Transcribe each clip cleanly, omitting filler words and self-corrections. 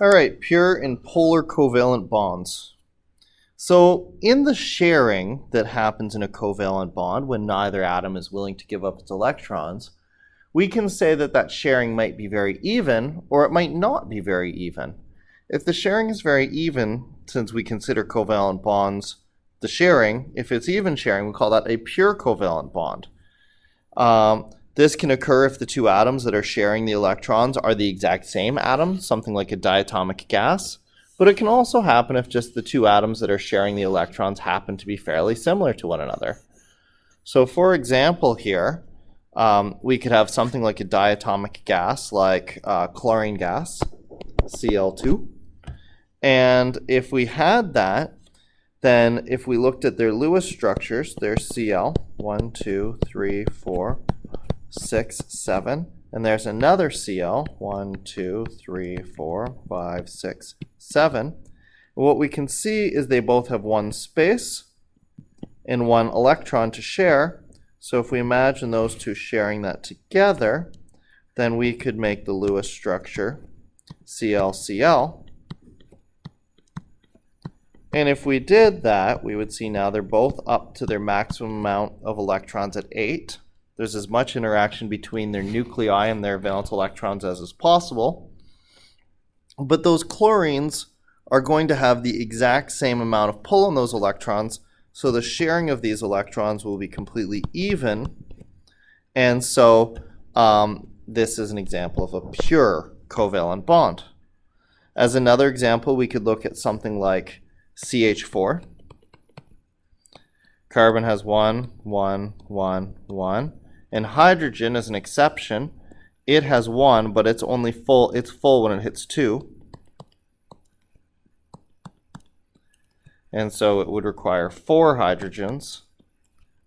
All right, pure and polar covalent bonds. So in the sharing that happens in a covalent bond when neither atom is willing to give up its electrons, we can say that that sharing might be very even or it might not be very even. If the sharing is very even, since we consider covalent bonds the sharing, if it's even sharing, we call that a pure covalent bond. This can occur if the two atoms that are sharing the electrons are the exact same atom, something like a diatomic gas. But it can also happen if just the two atoms that are sharing the electrons happen to be fairly similar to one another. So for example here, we could have something like a diatomic gas like chlorine gas, Cl2. And if we had that, then if we looked at their Lewis structures, there's Cl, 1, 2, 3, 4, 6, 7, and there's another Cl, 1, 2, 3, 4, 5, 6, 7. And what we can see is they both have one space and one electron to share. So if we imagine those two sharing that together, then we could make the Lewis structure Cl-Cl. And if we did that, we would see now they're both up to their maximum amount of electrons at 8. There's as much interaction between their nuclei and their valence electrons as is possible. But those chlorines are going to have the exact same amount of pull on those electrons, so the sharing of these electrons will be completely even. And so this is an example of a pure covalent bond. As another example, we could look at something like CH4. Carbon has 1, 1, 1, 1. And hydrogen is an exception. It has 1, but it's only full. It's full when it hits 2. And so it would require 4 hydrogens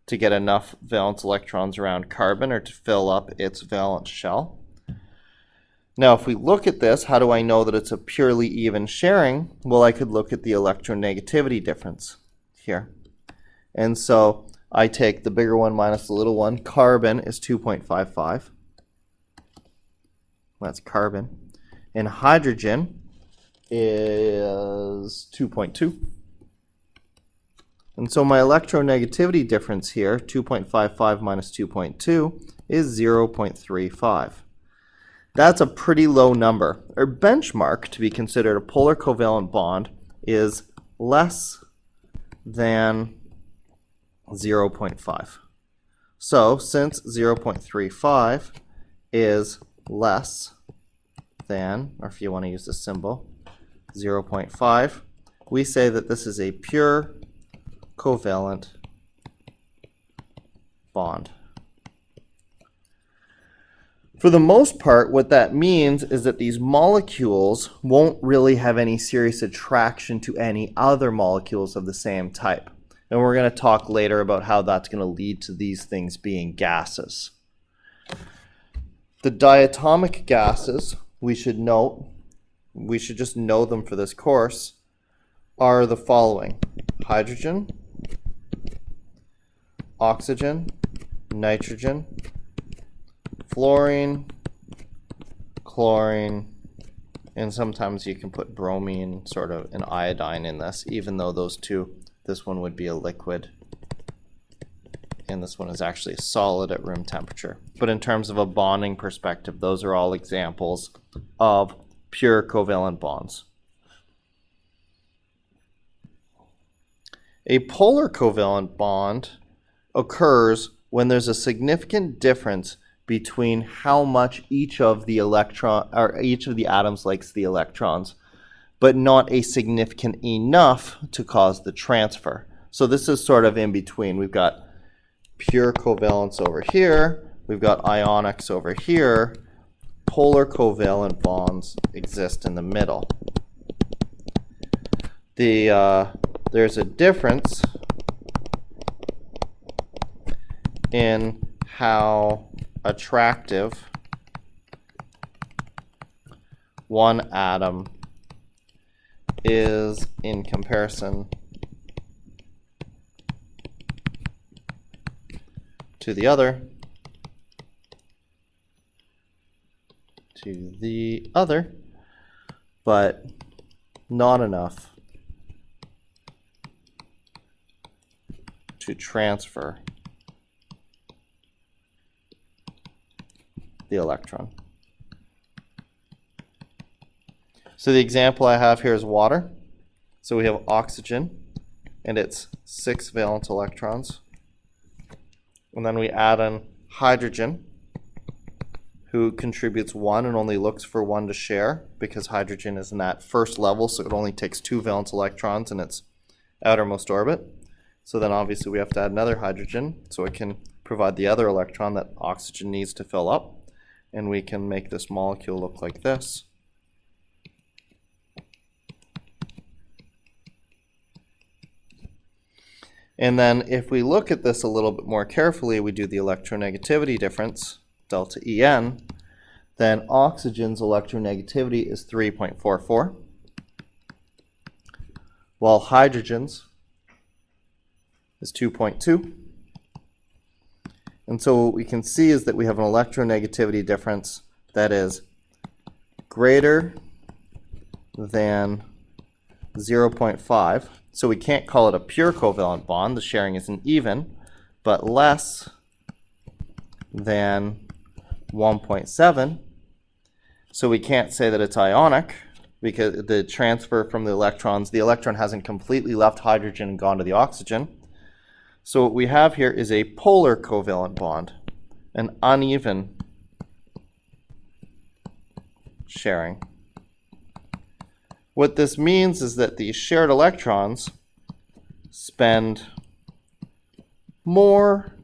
to get enough valence electrons around carbon or to fill up its valence shell. Now, if we look at this, how do I know that it's a purely even sharing? Well, I could look at the electronegativity difference here. And so I take the bigger one minus the little one. Carbon is 2.55. That's carbon. And hydrogen is 2.2. And so my electronegativity difference here, 2.55 minus 2.2, is 0.35. That's a pretty low number. Our benchmark to be considered a polar covalent bond is less than 0.5. So since 0.35 is less than, or if you want to use the symbol, 0.5, we say that this is a pure covalent bond. For the most part, what that means is that these molecules won't really have any serious attraction to any other molecules of the same type. And we're going to talk later about how that's going to lead to these things being gases. The diatomic gases, we should just know them for this course, are the following: hydrogen, oxygen, nitrogen, fluorine, chlorine, and sometimes you can put bromine, sort of an iodine in this, even though those two, this one would be a liquid and this one is actually a solid at room temperature. But in terms of a bonding perspective, those are all examples of pure covalent bonds. A polar covalent bond occurs when there's a significant difference between how much each of the atoms likes the electrons, but not a significant enough to cause the transfer. So this is sort of in between. We've got pure covalence over here, we've got ionics over here. Polar covalent bonds exist in the middle. There's a difference in how attractive one atom is in comparison to the other, but not enough to transfer the electron. So the example I have here is water. So we have oxygen, and it's 6 valence electrons. And then we add in hydrogen, who contributes 1 and only looks for 1 to share, because hydrogen is in that first level, so it only takes 2 valence electrons in its outermost orbit. So then obviously we have to add another hydrogen, so it can provide the other electron that oxygen needs to fill up. And we can make this molecule look like this. And then if we look at this a little bit more carefully, we do the electronegativity difference, delta En, then oxygen's electronegativity is 3.44, while hydrogen's is 2.2. And so what we can see is that we have an electronegativity difference that is greater than 0.5. So we can't call it a pure covalent bond, the sharing isn't even, but less than 1.7. So we can't say that it's ionic, because the transfer from the electron hasn't completely left hydrogen and gone to the oxygen. So what we have here is a polar covalent bond, an uneven sharing. What this means is that these shared electrons spend more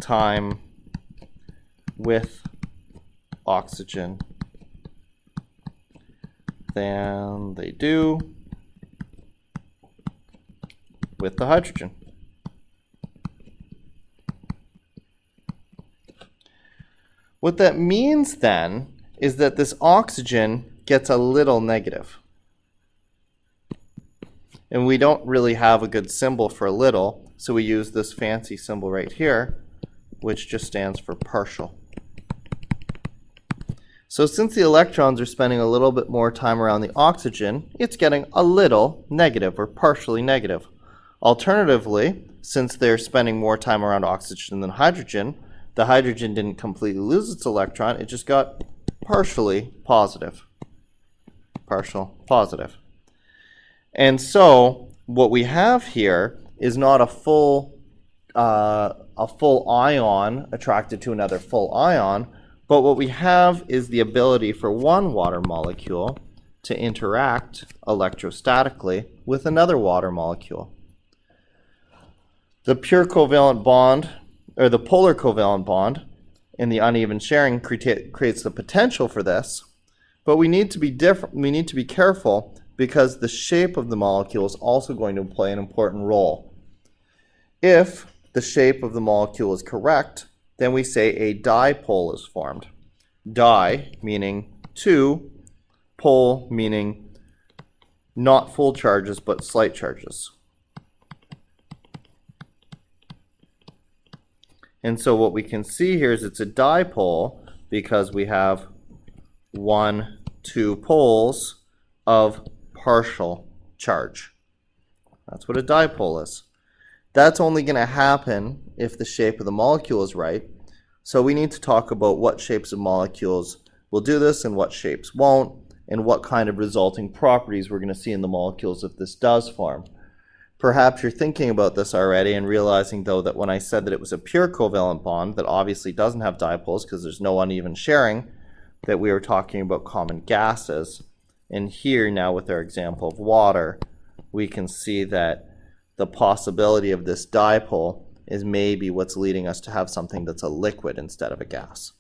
time with oxygen than they do with the hydrogen. What that means then is that this oxygen gets a little negative. And we don't really have a good symbol for little, so we use this fancy symbol right here, which just stands for partial. So since the electrons are spending a little bit more time around the oxygen, it's getting a little negative or partially negative. Alternatively, since they're spending more time around oxygen than hydrogen, the hydrogen didn't completely lose its electron, it just got partially positive. Partial positive. And so what we have here is not a full ion attracted to another full ion, but what we have is the ability for one water molecule to interact electrostatically with another water molecule. The pure covalent bond, or the polar covalent bond, in the uneven sharing creates the potential for this, but we need to be careful because the shape of the molecule is also going to play an important role. If the shape of the molecule is correct, then we say a dipole is formed. Di meaning two, pole meaning not full charges but slight charges. And so what we can see here is it's a dipole because we have 1, 2 poles of partial charge. That's what a dipole is. That's only going to happen if the shape of the molecule is right. So we need to talk about what shapes of molecules will do this and what shapes won't, and what kind of resulting properties we're going to see in the molecules if this does form. Perhaps you're thinking about this already and realizing, though, that when I said that it was a pure covalent bond that obviously doesn't have dipoles because there's no uneven sharing, that we were talking about common gases. And here now with our example of water, we can see that the possibility of this dipole is maybe what's leading us to have something that's a liquid instead of a gas.